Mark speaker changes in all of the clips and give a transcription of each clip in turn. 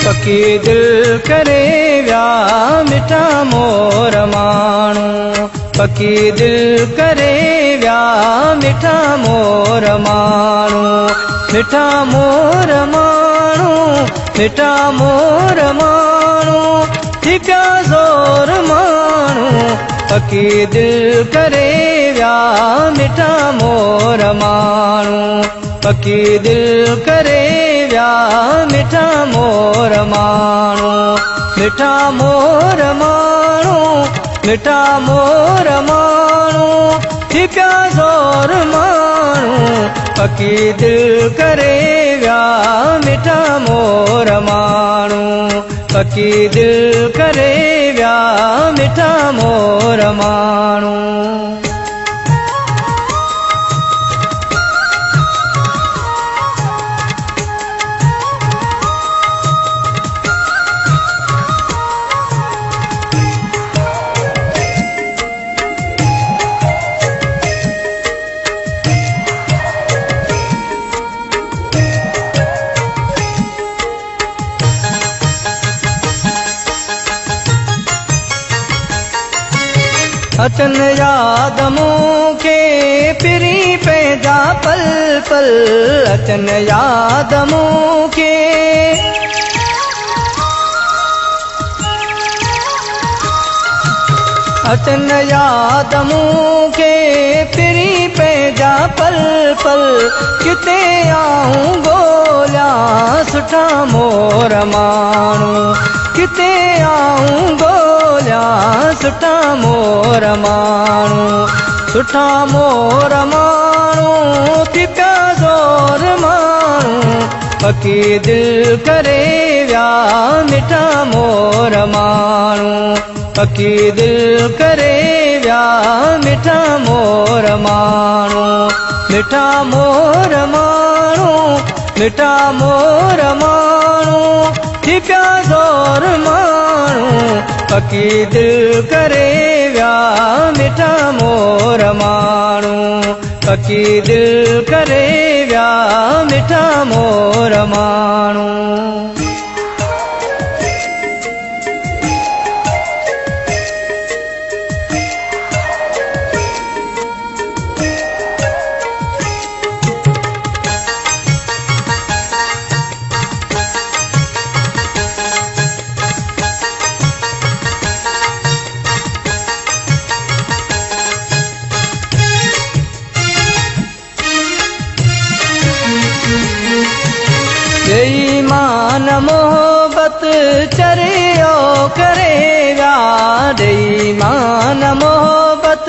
Speaker 1: पकी दिल करे विया मिठा मोर माण्हू पकी दिल करे विया मिठा मोर माण्हू मिठा मोर माण्हू मिठा मोर माण्हू थी पिया ज़ोर माण्हू पकी दिल करे विया मिठा मोर माण्हू पकी दिल करे विया मिठा मोर माण्हू मिठा मोर माण्हू मिठा मोर माण्हू थी पिया ज़ोर माण्हू पकी दिल करे विया मिठा मोर माण्हू पकी दिल करे विया मिठा मोर माण्हू अचन याद मूंखे फिरी पैदा पल पल अचन याद मूंखे अचन याद मूंखे फिरी पैदा पल पल किथे आऊं ॻोल्हियां सुठा मोर माण्हू किथे आऊं ॻोल्हियां सुठा मोर माण्हू सुठा मोर माण्हू थी पिया ज़ोर माण्हू पकी दिल करे विया मिठा मोर माण्हू पकी दिल करे विया मिठा मोर माण्हू मिठा मोर माण्हू मिठा मोर माण्हू थी पिया ज़ोर माण्हू पकी दिल करे विया मिठा मोर माण्हू पकी दिल करे विया मिठा मोर माण्हू बेईमान मोहब्बत चरियो करे विया बेईमान मोहब्बत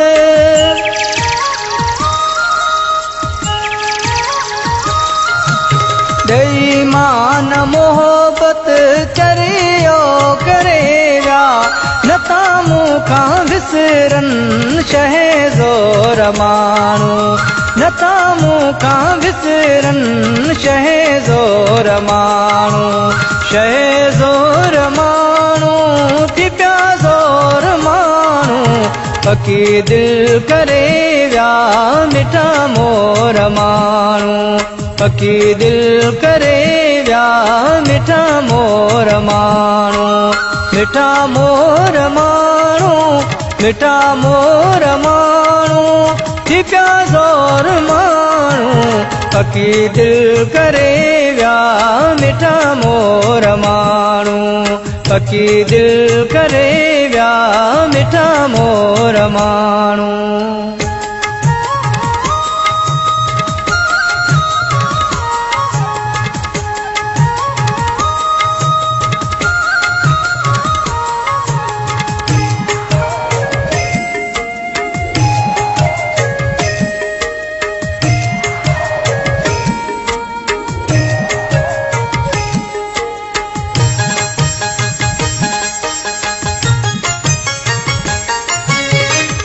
Speaker 1: बेईमान मोहब्बत चरियो करे विया नथा मूंखां विसरन शह ज़ोर माण्हू नथा मूंखां विसरन शह ज़ोर माण्हू शह ज़ोर माण्हू थी पिया ज़ोर माण्हू पकी दिल करे विया मिठा मोर माण्हू पकी दिल करे विया मिठा मोर माण्हू मिठा मोर माण्हू मिठा मोर माण्हू थी पिया ज़ोर माण्हू पकी दिल करे विया मिठा मोर माण्हू पकी दिल करे विया मिठा मोर माण्हू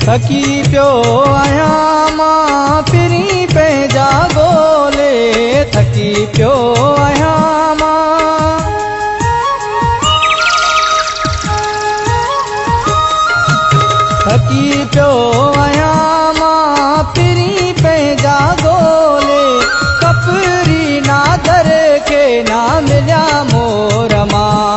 Speaker 1: थकी पियो आहियां मां फिरी पंहिंजा ॻोल्हे थकी पियो आहियां मां थकी पियो आहियां मां फिरी पंहिंजा ॻोल्हे कपरी नादर खे ना मिलिया मोर मां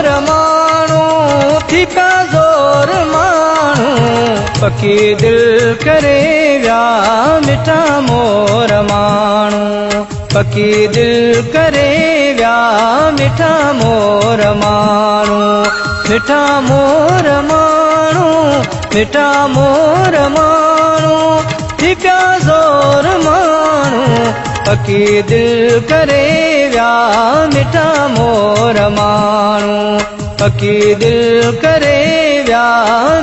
Speaker 1: मोर माण्हू थी पिया ज़ोर माण्हू पकी दिल करे विया मिठा मोर माण्हू पकी दिल करे विया मिठा मोर माण्हू मिठा मोर माण्हू मिठा मोर माण्हू थी पिया ज़ोर माण्हू पकी दिल करे विया मिठा मोर माण्हू पकी दिल करे विया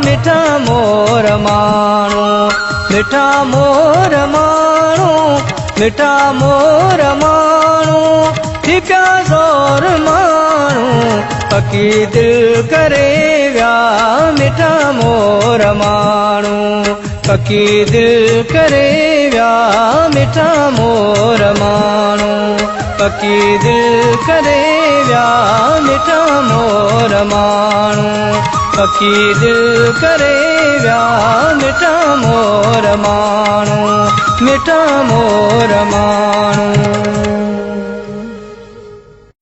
Speaker 1: मिठा मोर माण्हू मिठा मोर माण्हू मिठा मोर माण्हू थी पिया ज़ोर माण्हू पकी दिल करे विया मिठा मोर माण्हू पकी दिल करे विया मिठा मोर माण्हू पकी दिल करे विया मिठा मोर माण्हू पकी दिल करे विया मिठा मोर माण्हू मिठा मोर माण्हू